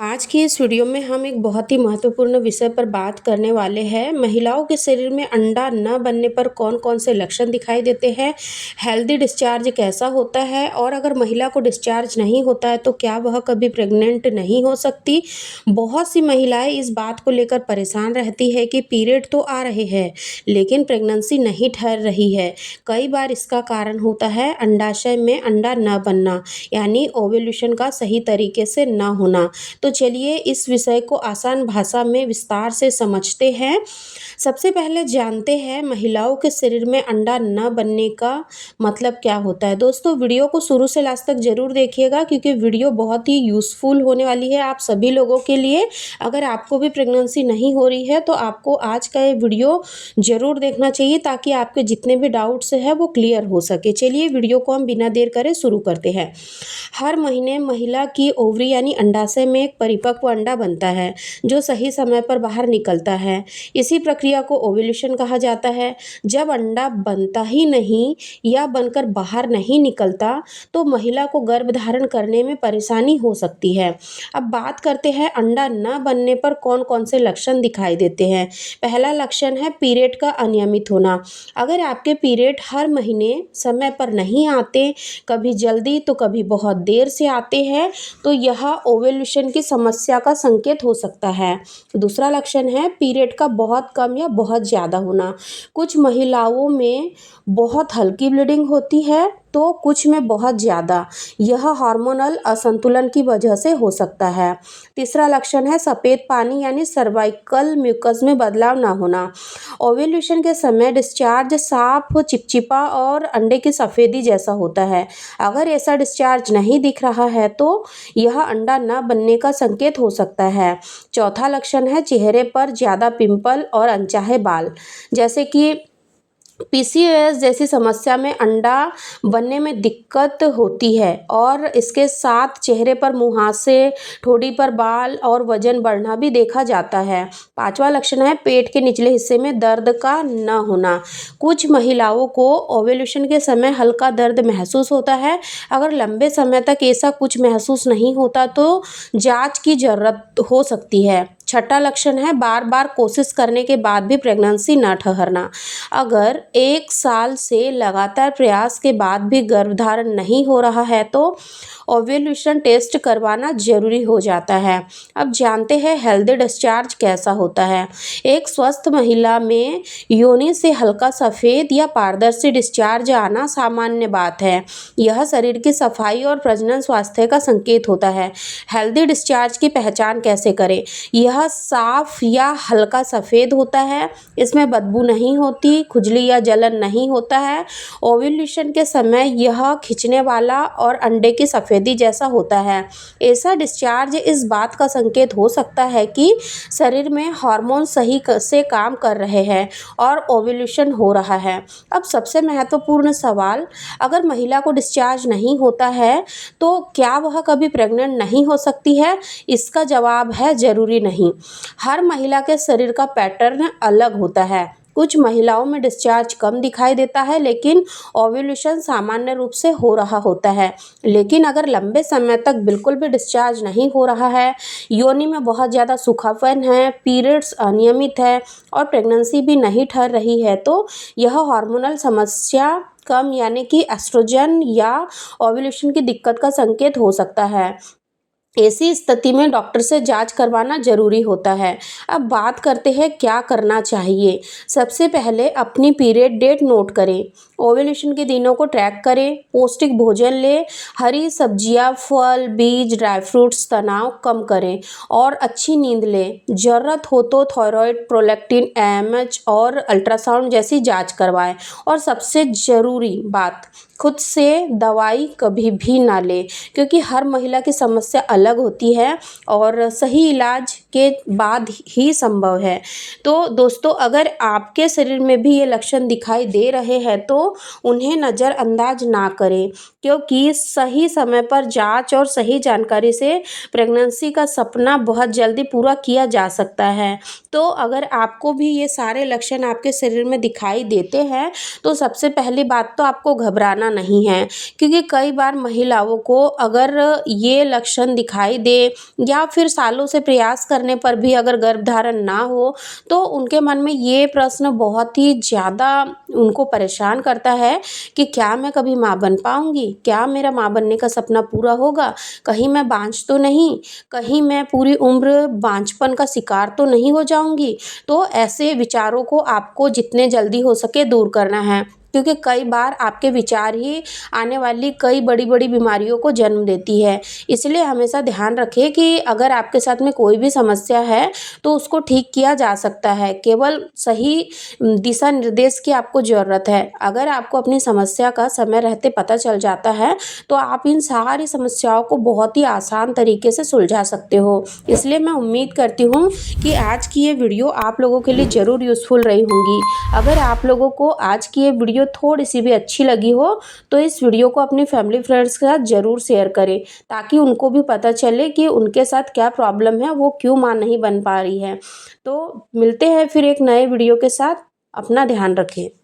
आज की इस वीडियो में हम एक बहुत ही महत्वपूर्ण विषय पर बात करने वाले हैं। महिलाओं के शरीर में अंडा न बनने पर कौन कौन से लक्षण दिखाई देते हैं, हेल्दी डिस्चार्ज कैसा होता है और अगर महिला को डिस्चार्ज नहीं होता है तो क्या वह कभी प्रेग्नेंट नहीं हो सकती। बहुत सी महिलाएं इस बात को लेकर परेशान रहती है कि पीरियड तो आ रहे हैं लेकिन प्रेगनेंसी नहीं ठहर रही है। कई बार इसका कारण होता है अंडाशय में अंडा न बनना, यानी ओव्यूलेशन का सही तरीके से न होना। तो चलिए इस विषय को आसान भाषा में विस्तार से समझते हैं। सबसे पहले जानते हैं महिलाओं के शरीर में अंडा न बनने का मतलब क्या होता है। दोस्तों, वीडियो को शुरू से लास्ट तक जरूर देखिएगा क्योंकि वीडियो बहुत ही यूज़फुल होने वाली है आप सभी लोगों के लिए। अगर आपको भी प्रेगनेंसी नहीं हो रही है तो आपको आज का ये वीडियो ज़रूर देखना चाहिए ताकि आपके जितने भी डाउट्स हैं वो क्लियर हो सके। चलिए वीडियो को हम बिना देर करे शुरू करते हैं। हर महीने महिला की ओवरी यानी अंडाशय में एक परिपक्व अंडा बनता है जो सही समय पर बाहर निकलता है। इसी प्रक्रिया को ओव्यूलेशन कहा जाता है। जब अंडा बनता ही नहीं या बनकर बाहर नहीं निकलता तो महिला को गर्भधारण करने में परेशानी हो सकती है। अब बात करते हैं अंडा न बनने पर कौन कौन से लक्षण दिखाई देते हैं। पहला लक्षण है पीरियड का अनियमित होना। अगर आपके पीरियड हर महीने समय पर नहीं आते, कभी जल्दी तो कभी बहुत देर से आते हैं, तो यह ओव्यूलेशन की समस्या का संकेत हो सकता है। दूसरा लक्षण है पीरियड का बहुत कम या बहुत ज़्यादा होना। कुछ महिलाओं में बहुत हल्की ब्लीडिंग होती है तो कुछ में बहुत ज़्यादा। यह हार्मोनल असंतुलन की वजह से हो सकता है। तीसरा लक्षण है सफ़ेद पानी यानी सर्वाइकल म्यूकस में बदलाव ना होना। ओव्यूलेशन के समय डिस्चार्ज साफ, चिपचिपा और अंडे की सफ़ेदी जैसा होता है। अगर ऐसा डिस्चार्ज नहीं दिख रहा है तो यह अंडा न बनने का संकेत हो सकता है। चौथा लक्षण है चेहरे पर ज़्यादा पिंपल और अनचाहे बाल। जैसे कि पीसीओएस जैसी समस्या में अंडा बनने में दिक्कत होती है और इसके साथ चेहरे पर मुहासे, ठोड़ी पर बाल और वजन बढ़ना भी देखा जाता है। पांचवा लक्षण है पेट के निचले हिस्से में दर्द का न होना। कुछ महिलाओं को ओव्यूलेशन के समय हल्का दर्द महसूस होता है। अगर लंबे समय तक ऐसा कुछ महसूस नहीं होता तो जांच की जरूरत हो सकती है। छठा लक्षण है बार बार कोशिश करने के बाद भी प्रेगनेंसी न ठहरना। अगर 1 साल से लगातार प्रयास के बाद भी गर्भधारण नहीं हो रहा है तो ओव्यूलेशन टेस्ट करवाना जरूरी हो जाता है। अब जानते हैं हेल्दी डिस्चार्ज कैसा होता है। एक स्वस्थ महिला में योनि से हल्का सफ़ेद या पारदर्शी डिस्चार्ज आना सामान्य बात है। यह शरीर की सफाई और प्रजनन स्वास्थ्य का संकेत होता है। हेल्दी डिस्चार्ज की पहचान कैसे करें। यह साफ या हल्का सफ़ेद होता है, इसमें बदबू नहीं होती, खुजली या जलन नहीं होता है। ओव्यूलेशन के समय यह खिंचने वाला और अंडे की सफ़ेदी जैसा होता है। ऐसा डिस्चार्ज इस बात का संकेत हो सकता है कि शरीर में हार्मोन सही से काम कर रहे हैं और ओव्यूलेशन हो रहा है। अब सबसे महत्वपूर्ण सवाल, अगर महिला को डिस्चार्ज नहीं होता है तो क्या वह कभी प्रेग्नेंट नहीं हो सकती है। इसका जवाब है ज़रूरी नहीं। हर महिला के शरीर का पैटर्न अलग होता है। कुछ महिलाओं में डिस्चार्ज कम दिखाई देता है लेकिन ओव्यूलेशन सामान्य रूप से हो रहा होता है। लेकिन अगर लंबे समय तक बिल्कुल भी डिस्चार्ज नहीं हो रहा है, योनि में बहुत ज़्यादा सूखापन है, पीरियड्स अनियमित है और प्रेगनेंसी भी नहीं ठहर रही है तो यह हार्मोनल समस्या कम यानी कि एस्ट्रोजन या ओव्यूलेशन की दिक्कत का संकेत हो सकता है। ऐसी स्थिति में डॉक्टर से जांच करवाना जरूरी होता है। अब बात करते हैं क्या करना चाहिए। सबसे पहले अपनी पीरियड डेट नोट करें, ओव्यूलेशन के दिनों को ट्रैक करें, पौष्टिक भोजन लें, हरी सब्जियां, फल, बीज, ड्राई फ्रूट्स तनाव कम करें और अच्छी नींद लें। ज़रूरत हो तो थायराइड, प्रोलैक्टिन, एएमएच और अल्ट्रासाउंड जैसी जांच करवाएं। और सबसे ज़रूरी बात, खुद से दवाई कभी भी ना लें क्योंकि हर महिला की समस्या अलग होती है और सही इलाज के बाद ही संभव है। तो दोस्तों, अगर आपके शरीर में भी ये लक्षण दिखाई दे रहे हैं तो उन्हें नज़रअंदाज ना करें क्योंकि सही समय पर जांच और सही जानकारी से प्रेगनेंसी का सपना बहुत जल्दी पूरा किया जा सकता है। तो अगर आपको भी ये सारे लक्षण आपके शरीर में दिखाई देते हैं तो सबसे पहली बात तो आपको घबराना नहीं है, क्योंकि कई बार महिलाओं को अगर ये लक्षण दिखाई दे या फिर सालों से प्रयास करने पर भी अगर गर्भधारण ना हो, तो उनके मन में ये प्रश्न बहुत ही ज़्यादा उनको परेशान करता है कि क्या मैं कभी माँ बन पाऊँगी? क्या मेरा माँ बनने का सपना पूरा होगा? कहीं मैं बाँझ तो नहीं? कहीं मैं पूरी उम्र बाँझपन का शिकार तो नहीं हो जाऊँगी? तो ऐसे विचारों को आपको जितने जल्दी हो सके दूर करना है, क्योंकि कई बार आपके विचार ही आने वाली कई बड़ी-बड़ी बीमारियों को जन्म देती है। इसलिए हमेशा ध्यान रखें कि अगर आपके साथ में कोई भी समस्या है, तो उसको ठीक किया जा सकता है। केवल सही दिशा निर्देश की आपको ज़रूरत है। अगर आपको अपनी समस्या का समय रहते पता चल जाता है, तो आप इन सारी समस्याओं को बहुत ही आसान तरीके से सुलझा सकते हो। इसलिए मैं उम्मीद करती हूँ कि आज की ये वीडियो आप लोगों के लिए ज़रूर यूज़फुल रही होंगी। अगर आप लोगों को आज की ये वीडियो थोड़ी-सी भी अच्छी लगी हो, तो इस वीडियो को अपनी फैमिली फ्रेंड्स के साथ ज़रूर शेयर करें, ताकि उनको भी पता चले कि उनके साथ क्या प्रॉब्लम है, वो क्यों माँ नहीं बन पा रही है। तो मिलते हैं फिर एक नए वीडियो के साथ। अपना ध्यान रखें।